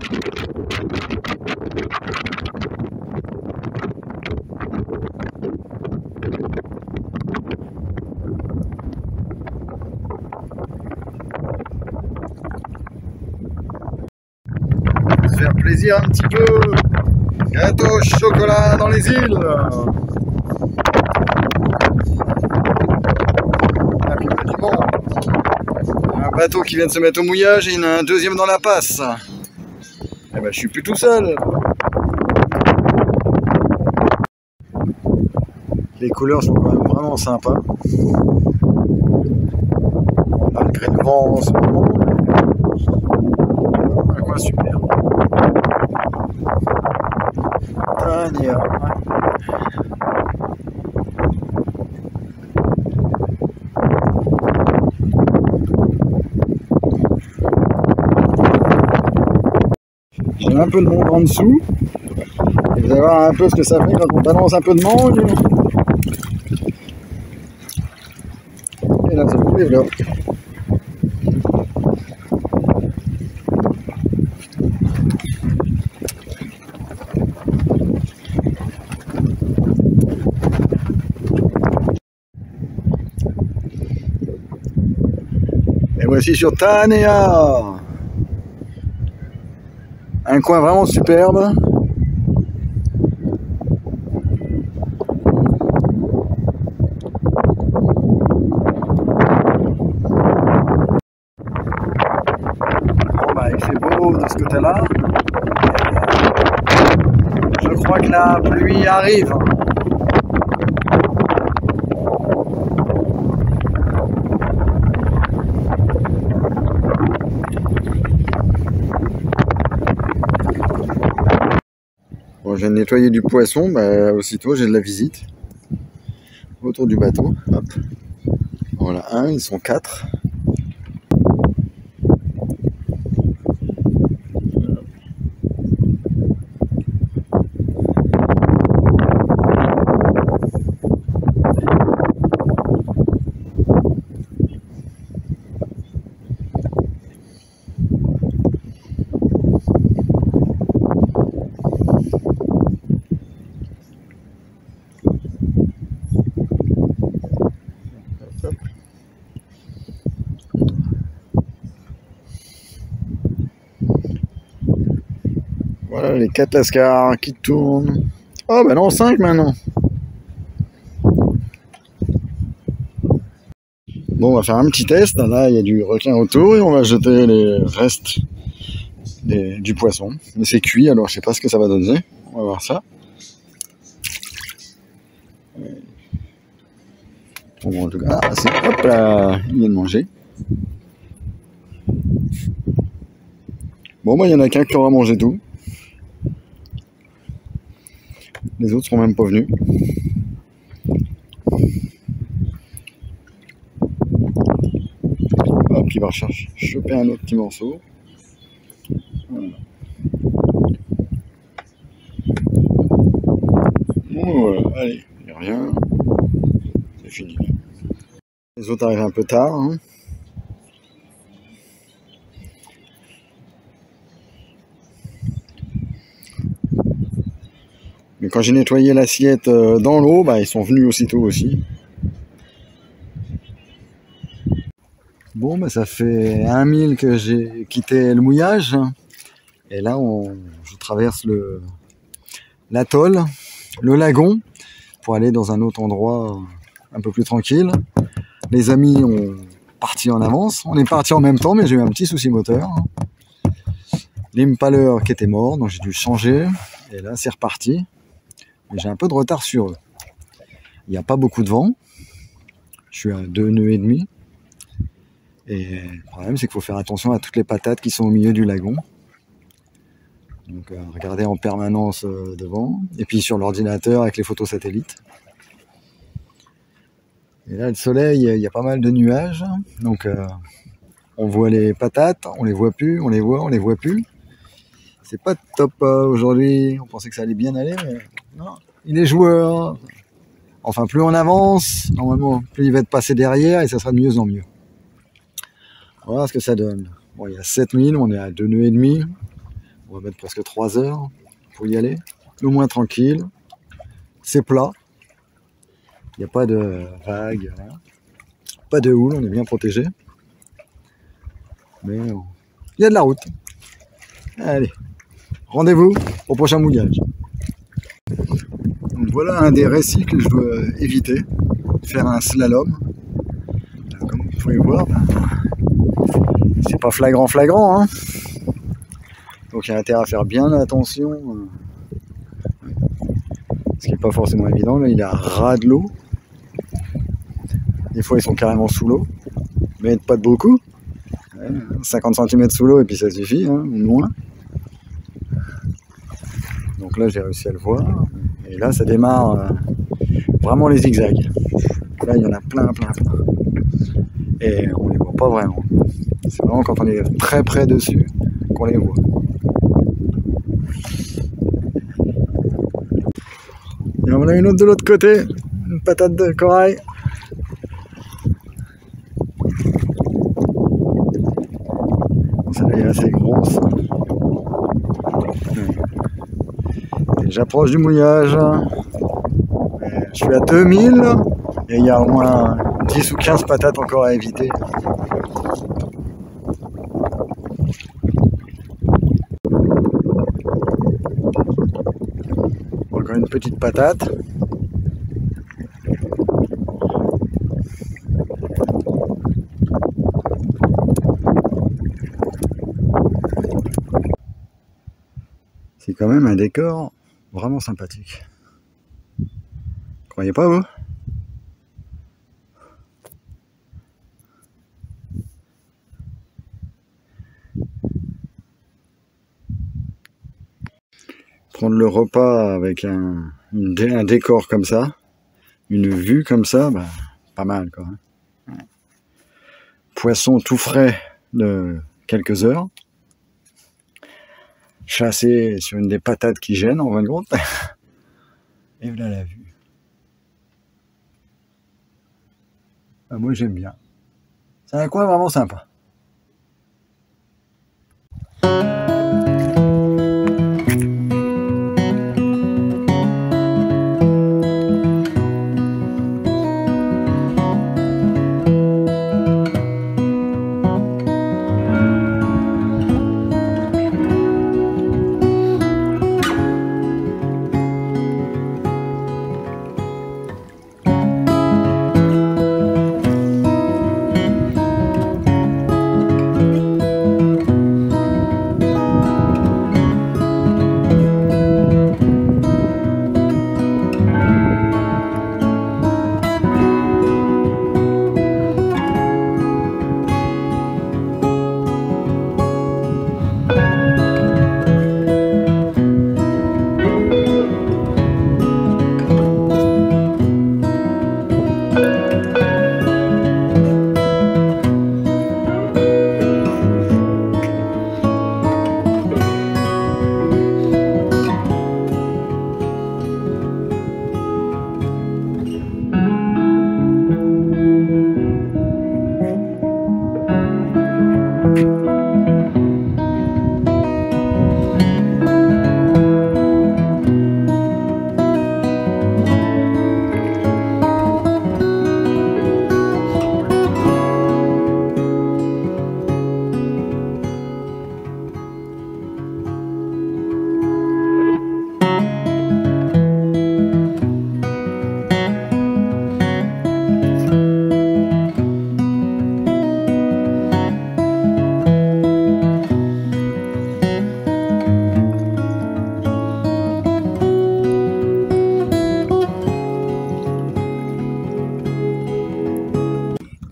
Se faire plaisir un petit peu. Gâteau au chocolat dans les îles. Ah, puis il y a du monde. Un bateau qui vient de se mettre au mouillage et il y en a un deuxième dans la passe. Eh ben je suis plus tout seul. Les couleurs sont quand même vraiment sympas. Malgré le vent en ce moment. Un coin super. Tania. J'ai un peu de monde en dessous. Et vous allez voir un peu ce que ça fait quand on balance un peu de mangue. Et là, ça vous développe. Et voici sur Tania. Un coin vraiment superbe. Bon, bah, il fait beau de ce côté-là. Je crois que la pluie arrive. Bon, je viens de nettoyer du poisson, bah, aussitôt j'ai de la visite autour du bateau. Hop. Voilà, ils sont 4. Voilà les 4 lascars qui tournent. Oh bah non, 5 maintenant. Bon, on va faire un petit test. Là, il y a du requin autour et on va jeter les restes du poisson. Mais c'est cuit, alors je sais pas ce que ça va donner. On va voir ça. Bon, en tout cas, c'est hop là, il vient de manger. Bon, bah, il y en a qu'un qui aura mangé tout. Les autres sont même pas venus. Hop, il va choper un autre petit morceau. Voilà. Bon, voilà, allez, il n'y a rien. C'est fini. Les autres arrivent un peu tard. Hein. Mais quand j'ai nettoyé l'assiette dans l'eau, bah, ils sont venus aussitôt aussi. Bon, bah, ça fait 1 mille que j'ai quitté le mouillage. Et là, je traverse l'atoll, le lagon, pour aller dans un autre endroit un peu plus tranquille. Les amis ont parti en avance. On est parti en même temps, mais j'ai eu un petit souci moteur. L'impaler qui était mort, donc j'ai dû changer. Et là, c'est reparti. J'ai un peu de retard sur eux. Il n'y a pas beaucoup de vent. Je suis à 2 nœuds et demi. Et le problème, c'est qu'il faut faire attention à toutes les patates qui sont au milieu du lagon. Donc, regardez en permanence devant. Et puis sur l'ordinateur avec les photos satellites. Et là, le soleil, il y a pas mal de nuages. Donc, on voit les patates, on les voit plus, on les voit plus. C'est pas top aujourd'hui. On pensait que ça allait bien aller, mais non. Il est joueur. Enfin, plus on avance, normalement, plus il va être passé derrière et ça sera de mieux en mieux. On va voir ce que ça donne. Bon, il y a 7000, on est à 2 nœuds et demi. On va mettre presque 3 heures pour y aller. Au moins tranquille. C'est plat. Il n'y a pas de vagues, rien. Pas de houle, on est bien protégé. Mais il y a de la route. Allez, rendez-vous au prochain mouillage. Donc voilà un des récits que je dois éviter. Faire un slalom. Comme vous pouvez voir, c'est pas flagrant, hein. Donc il y a intérêt à faire bien attention. Ce qui n'est pas forcément évident. Là, il est à ras de l'eau. Des fois, ils sont carrément sous l'eau. Mais pas de beaucoup. 50 cm sous l'eau et puis ça suffit, hein, ou moins. Donc là, j'ai réussi à le voir. Et là, ça démarre vraiment les zigzags. Là, il y en a plein. Et on les voit pas vraiment. C'est vraiment quand on est très près dessus qu'on les voit. Et on en a une autre de l'autre côté. Une patate de corail. Celle-là est assez grosse. Et j'approche du mouillage. Je suis à 2000 et il y a au moins 10 ou 15 patates encore à éviter. Encore une petite patate. C'est quand même un décor vraiment sympathique. Croyez pas, vous? Prendre le repas avec un décor comme ça, une vue comme ça, bah, pas mal quoi. Poisson tout frais de quelques heures. Chassé sur une des patates qui gênent en fin de compte. Et voilà la vue. Ah, moi j'aime bien. C'est un coin vraiment sympa.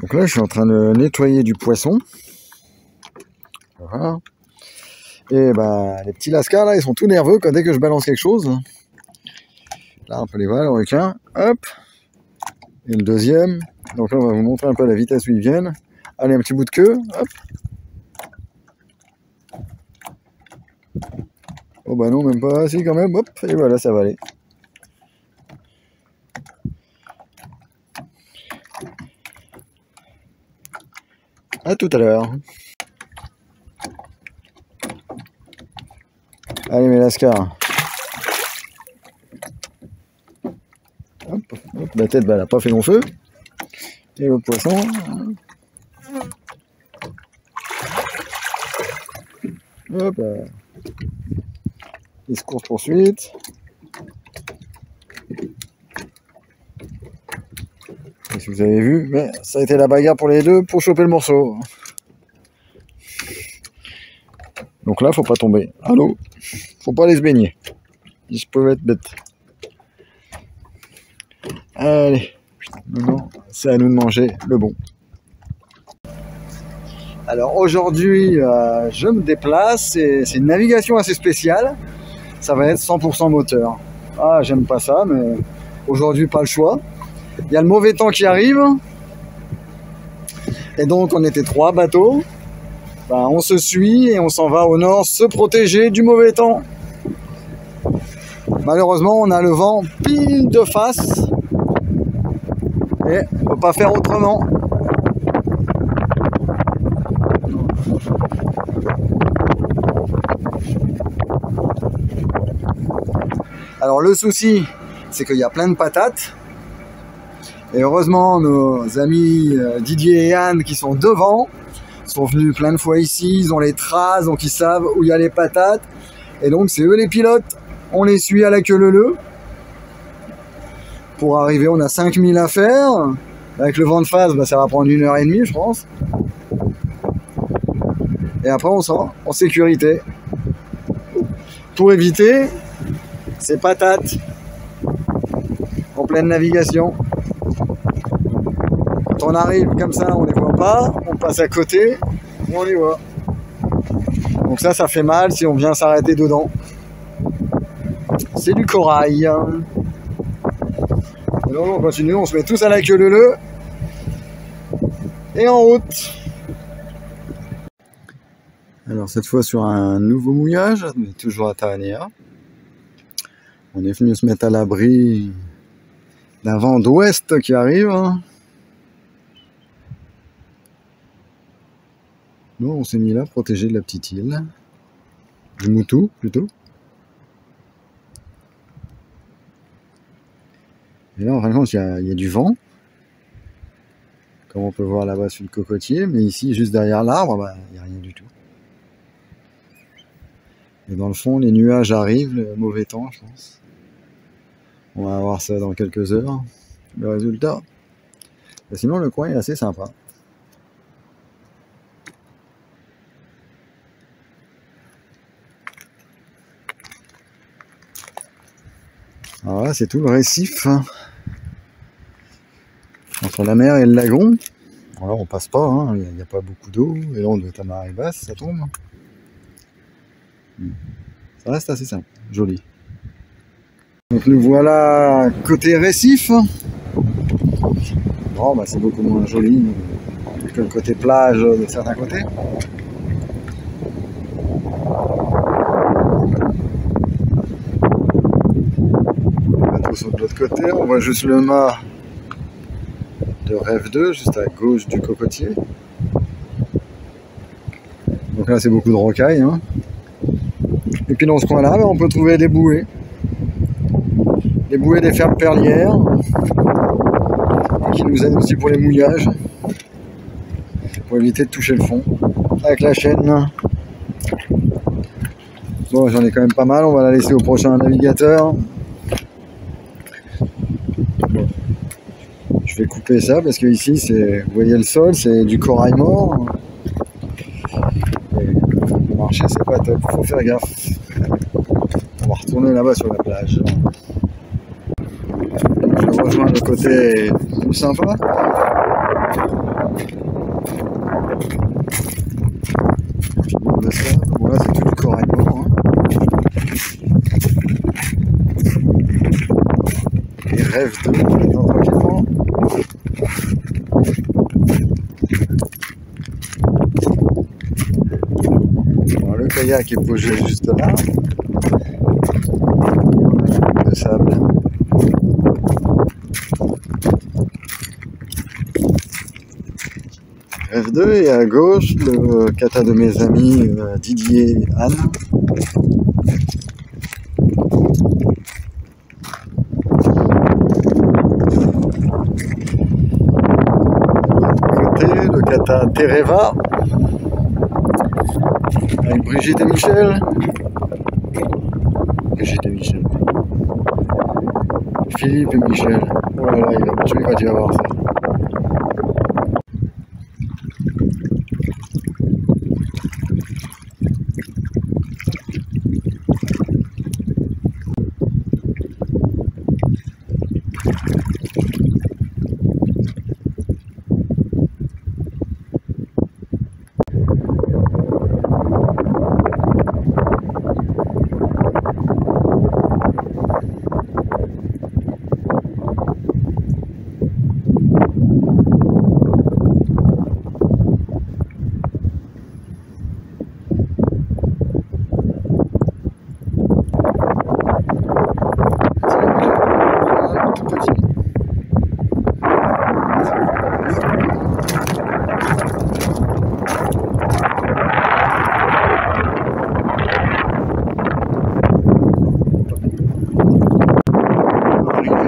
Donc là, je suis en train de nettoyer du poisson. Voilà. Et bah, les petits lascars, là, ils sont tout nerveux quand dès que je balance quelque chose. Là, on peut les voir, le requin. Hop. Et le deuxième. Donc là, on va vous montrer un peu la vitesse où ils viennent. Allez, un petit bout de queue. Hop. Oh bah non, même pas. Si, quand même. Hop. Et voilà, ça va aller. À tout à l'heure. Allez, Mélascar. Hop, hop, la tête, bah, elle n'a pas fait long feu. Et le poisson. Hop. Il se course poursuite. Et si vous avez vu, mais ça a été la bagarre pour les deux pour choper le morceau. Donc là, faut pas tomber à l'eau. Faut pas aller se baigner. Ils peuvent être bêtes. Allez. Non, c'est à nous de manger le bon. Alors aujourd'hui, je me déplace. C'est une navigation assez spéciale. Ça va être 100% moteur. Ah, j'aime pas ça, mais aujourd'hui, pas le choix. Il y a le mauvais temps qui arrive. Et donc, on était 3 bateaux. Ben, on se suit et on s'en va au nord se protéger du mauvais temps. Malheureusement, on a le vent pile de face. Et on ne peut pas faire autrement. Alors le souci, c'est qu'il y a plein de patates. Et heureusement, nos amis Didier et Anne qui sont devant sont venus plein de fois ici. Ils ont les traces, donc ils savent où il y a les patates. Et donc c'est eux les pilotes. On les suit à la queue leu-leu. Pour arriver, on a 5000 à faire. Avec le vent de face, bah, ça va prendre 1h30, je pense. Et après, on sera en sécurité. Pour éviter ces patates en pleine navigation. Quand on arrive comme ça, on les voit pas. On passe à côté, on les voit. Donc ça fait mal si on vient s'arrêter dedans. C'est du corail. Et donc on continue, on se met tous à la queue leu-leu. Et en route. Alors cette fois sur un nouveau mouillage, mais toujours à Taanea. On est venu se mettre à l'abri d'un vent d'ouest qui arrive. Nous on s'est mis là, protégé de la petite île. Du Moutou plutôt. Et là en fin de compte il y a du vent. Comme on peut voir là-bas sur le cocotier, mais ici juste derrière l'arbre, bah, il n'y a rien du tout. Et dans le fond, les nuages arrivent, le mauvais temps, je pense. On va voir ça dans quelques heures, le résultat. Et sinon, le coin est assez sympa. Alors là, c'est tout le récif entre la mer et le lagon. Alors on passe pas, hein, il n'y a pas beaucoup d'eau, et là on doit être à marée basse, ça tombe. Ça reste assez simple, joli. Donc nous voilà côté récif. Bon, bah, c'est beaucoup moins joli que le côté plage de certains côtés. Le bateau sont de l'autre côté, on voit juste le mât de Rêve 2, juste à gauche du cocotier. Donc là c'est beaucoup de rocailles. Hein. Et puis dans ce coin là, on peut trouver des bouées. Des bouées des fermes perlières. Qui nous aident aussi pour les mouillages. Pour éviter de toucher le fond. Avec la chaîne. Bon, j'en ai quand même pas mal, on va la laisser au prochain navigateur. Bon. Je vais couper ça parce que ici, c'est, vous voyez le sol, c'est du corail mort. Et le marché, c'est pas top, faut faire gaffe. On va retourner là-bas sur la plage. Je rejoins le côté plus sympa. Bon, là, c'est tout du corail mort. Hein. Et Rêve 2, on attend tranquillement. Bon, le kayak est posé juste là. De sable. Rêve 2 et à gauche le kata de mes amis Didier et Anne. à Tereva avec Brigitte et Michel. Brigitte et Michel. Philippe et Michel. Oh là là, il va me tuer quand il va voir ça.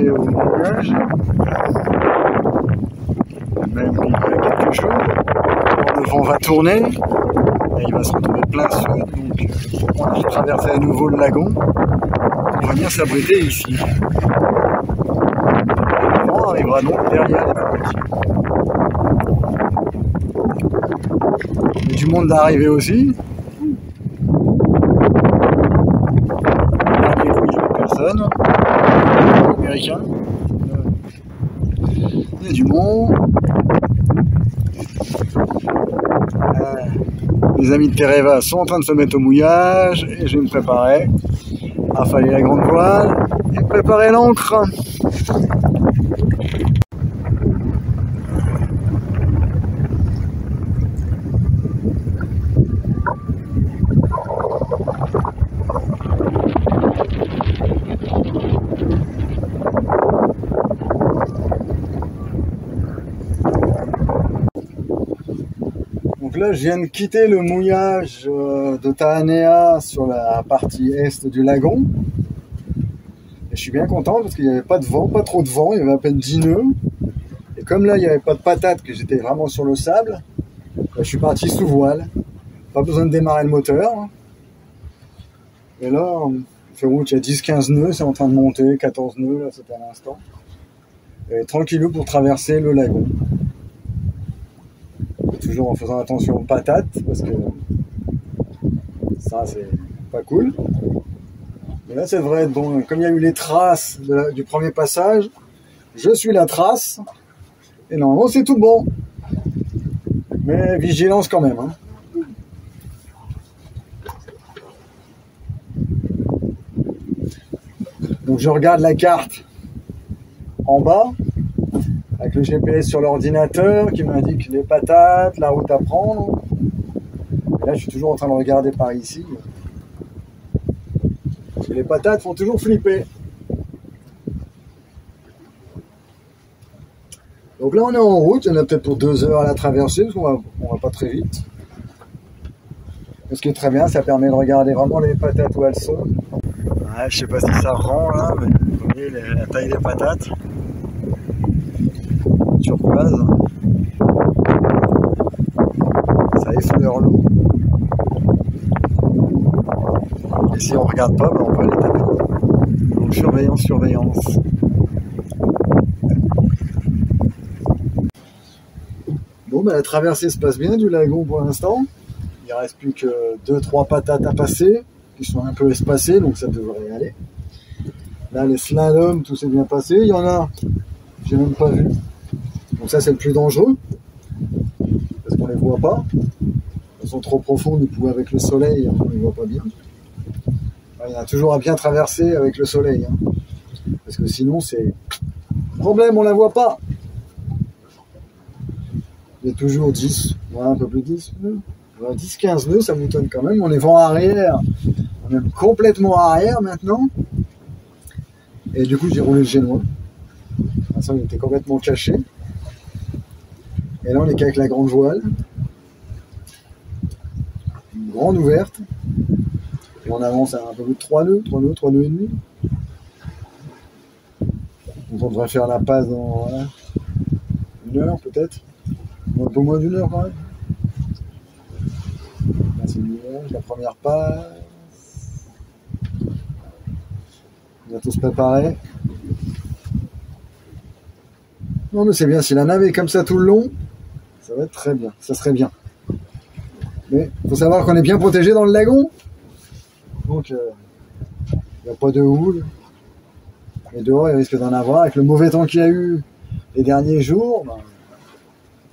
Au mouillage, même il y a quelques jours, quand le vent va tourner, et il va se retrouver plein sud, donc on va traverser à nouveau le lagon pour venir s'abriter ici. Et le vent arrivera donc derrière les petits. Il y a du monde d'arriver aussi. Dernier coup, il n'y a personne. Américain. Il y a du monde. Les amis de Tereva sont en train de se mettre au mouillage et je vais me préparer à affaler la grande voile et préparer l'ancre. Donc là, je viens de quitter le mouillage de Taanea sur la partie est du lagon. Et je suis bien content parce qu'il n'y avait pas de vent, pas trop de vent, il y avait à peine 10 nœuds. Et comme là, il n'y avait pas de patate, que j'étais vraiment sur le sable, je suis parti sous voile. Pas besoin de démarrer le moteur. Et là, on fait route, il y a 10-15 nœuds, c'est en train de monter, 14 nœuds, là, c'était à l'instant. Et tranquillou pour traverser le lagon. Toujours en faisant attention aux patates, parce que ça, c'est pas cool. Mais là, c'est vrai, bon, comme il y a eu les traces du premier passage, je suis la trace, et normalement, c'est tout bon. Mais vigilance quand même. Hein. Donc, je regarde la carte en bas, avec le GPS sur l'ordinateur qui m'indique les patates, la route à prendre. Et là, je suis toujours en train de regarder par ici. Parce que les patates font toujours flipper. Donc là, on est en route. Il y en a peut-être pour 2 heures à la traversée, parce qu'on va pas très vite. Ce qui est très bien, ça permet de regarder vraiment les patates où elles sont. Ouais, je sais pas si ça rend là, mais vous voyez la taille des patates. Turquoise. Ça effleure l'eau. Et si on regarde pas, ben on va les taper. Donc surveillance, surveillance. Bon, ben la traversée se passe bien du lagon pour l'instant. Il ne reste plus que 2-3 patates à passer, qui sont un peu espacées, donc ça devrait aller. Là, les slaloms, tout s'est bien passé. Il y en a, j'ai même pas vu. Donc ça, c'est le plus dangereux, parce qu'on les voit pas. Elles sont trop profondes, avec le soleil, on les voit pas bien. Il y en a toujours à bien traverser avec le soleil, hein, parce que sinon, c'est problème, on la voit pas. Il y a toujours 10, ouais, un peu plus 10 nœuds. 10-15 nœuds, ça m'étonne quand même. On est vent arrière, on est même complètement arrière maintenant. Et du coup, j'ai roulé le génois. Ça, il était complètement caché. Et là, on est qu'avec la grande voile. Une grande ouverte. Et on avance à un peu plus de 3 nœuds et demi. Donc on devrait faire la passe dans 1 heure peut-être. Donc peu moins d'une heure quand même. Là, c'est la première passe. On va tous se préparer. Non mais c'est bien, si la nave est comme ça tout le long, ça va être très bien, ça serait bien. Mais il faut savoir qu'on est bien protégé dans le lagon. Donc il n'y a pas de houle. Et dehors, il risque d'en avoir. Avec le mauvais temps qu'il y a eu les derniers jours, ben,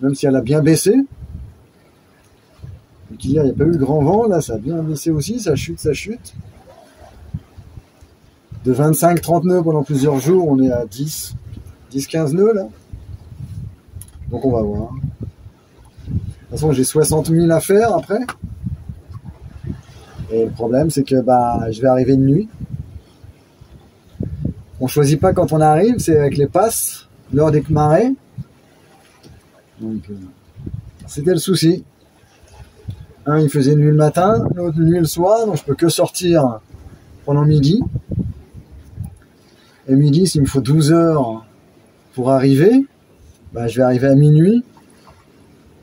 même si elle a bien baissé, et qu'hier il n'y a pas eu de grand vent, là ça a bien baissé aussi, ça chute. De 25-30 nœuds pendant plusieurs jours, on est à 10-15 nœuds là. Donc on va voir. De toute façon, j'ai 60 000 à faire après. Et le problème, c'est que je vais arriver de nuit. On choisit pas quand on arrive, c'est avec les passes, l'heure des marées. Donc, c'était le souci. Un, il faisait nuit le matin, l'autre nuit le soir, donc je peux que sortir pendant midi. Et midi, s'il me faut 12 heures pour arriver, je vais arriver à minuit.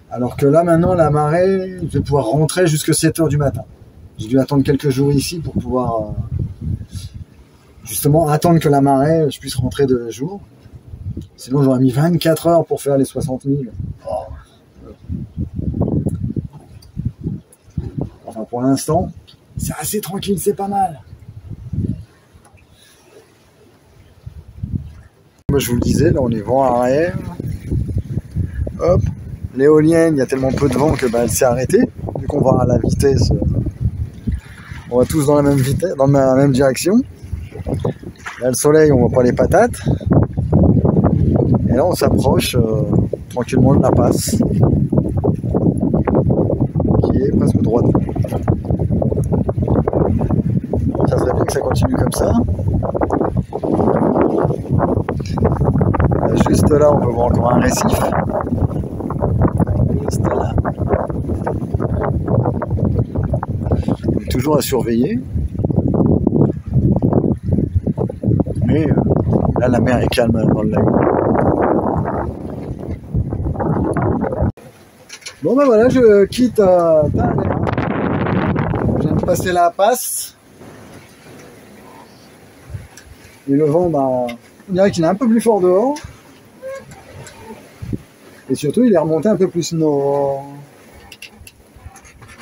Alors que là, maintenant, la marée, je vais pouvoir rentrer jusqu'à 7 heures du matin. J'ai dû attendre quelques jours ici pour pouvoir justement attendre que la marée, je puisse rentrer de jour. Sinon, j'aurais mis 24 heures pour faire les 60 000. Enfin, pour l'instant, c'est assez tranquille, c'est pas mal. Moi, je vous le disais, là, on est vent arrière. Hop, l'éolienne, il y a tellement peu de vent que elle s'est arrêtée. Vu qu'on va à la vitesse, on va tous dans la même vitesse, dans la même direction. Là, le soleil, on voit pas les patates. Et là, on s'approche tranquillement de la passe, qui est presque droite. Ça serait bien que ça continue comme ça. Juste là, on peut voir encore un récif. Juste là. On est toujours à surveiller. Mais là, la mer est calme dans le lac. Bon voilà, je quitte Tahanea. Je viens de passer la passe. Et le vent, on dirait qu'il est un peu plus fort dehors. Et surtout, il est remonté un peu plus nord.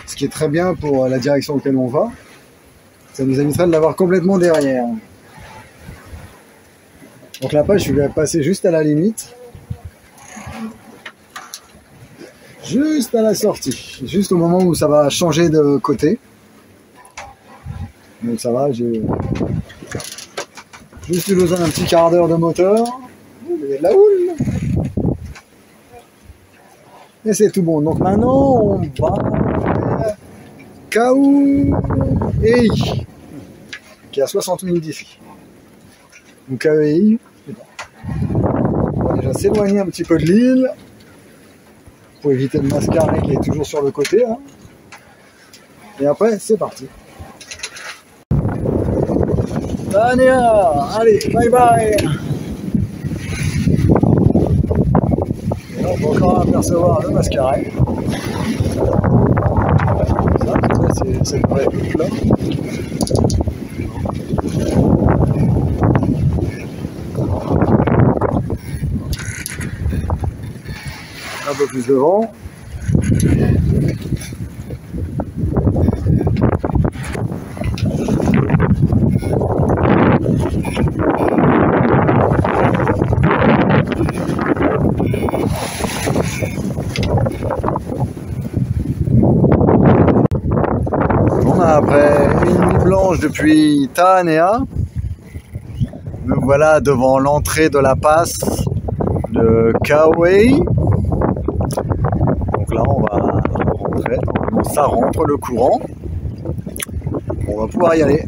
Ce qui est très bien pour la direction auquel on va. Ça nous éviterait de l'avoir complètement derrière. Donc la page, je vais passer juste à la limite. Juste à la sortie. Juste au moment où ça va changer de côté. Donc ça va, j'ai juste eu besoin d'un petit quart d'heure de moteur. Il y a de la houle. Et c'est tout bon. Donc maintenant, on va vers Kauai, qui est à 60 000 d'ici. Donc Kauai, on va déjà s'éloigner un petit peu de l'île pour éviter le mascaret qui est toujours sur le côté. Hein. Et après, c'est parti. Tahanea, allez, bye bye. Et là, on peut encore apercevoir le mascaret. Ça, c'est cette vraie boucle là. Un peu plus de vent. Après une nuit blanche depuis Tahanea, nous voilà devant l'entrée de la passe de Kauai. Donc là, on va rentrer. Normalement, ça rentre le courant. On va pouvoir y aller.